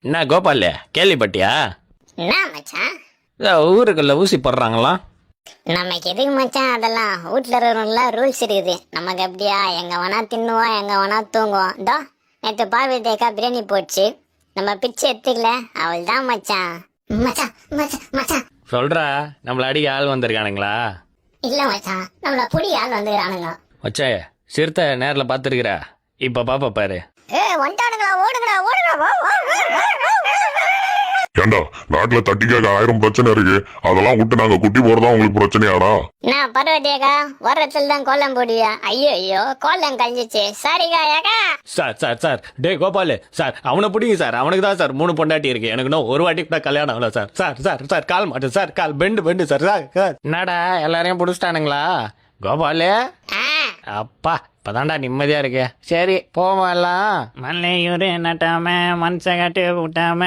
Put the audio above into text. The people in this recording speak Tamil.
என்ன கோபால் கேள்விப்பட்டியா? என்ன மச்சான்? ஊருக்குள்ள ஊசி போடுறாங்களாம். நமக்கு எதுக்கு மச்சான் அதெல்லாம்? வீட்டுல இருக்கிறவங்களாம் ரூல்ஸ் இருக்குது. நமக்கு அப்படியா? எங்க வேணா தின்னுவோம், எங்க வேணா தூங்குவோம். இதோ நேற்று பார்வை தேக்கா பிரியாணி போச்சு, நம்ம பிச்சை எடுத்துக்கல, அவள் தான் மச்சான். மச்சான் மச்சான் மச்சான் சொல்றா, நம்மள அடிக்க ஆள் வந்திருக்கானுங்களா? இல்ல மச்சான், நம்மள புடி ஆள் வந்துக்கிறானுங்க. வச்சே சிறுத்தை நேரில் பார்த்துருக்குற, இப்போ பாப்பா பாரு. வந்துட்டானுங்களா? ஓடுங்கடா ஓடுங்கடா. ஏண்டா நாட்டுல தட்டிக்காக 1000 பிரச்சனை இருக்கு, அதெல்லாம் விட்டு நாங்க குட்டி போறதா உங்களுக்கு பிரச்சனையாடா? நான் பரவாயில்லையாக்கா, ஓரத்துல தான் கோலம் போடுவியா? ஐயோ ஐயோ, கோலம் கழிஞ்சிச்சு, சாரிக்கா ஏக்கா. சார் சார் சார், டே கோபால் சார், அவனை பிடிங்க சார். அவனுக்கு தான் சார் 3 பொண்டாட்டி இருக்கு, எனக்கு இன்னும் ஒரு வாட்டி கூட கல்யாணம் ஆகல sir. Sir sir sir call மாட்டேன் சார், கால் பெண்டு சார். சார் என்னடா எல்லாரையும் பிடிச்சிட்டானுங்களா கோபால்? அப்பா இப்பதான்டா நிம்மதியா இருக்கு. சரி போவாலாம். மல்லையூர் நட்டாம மனச கட்டு விட்டாம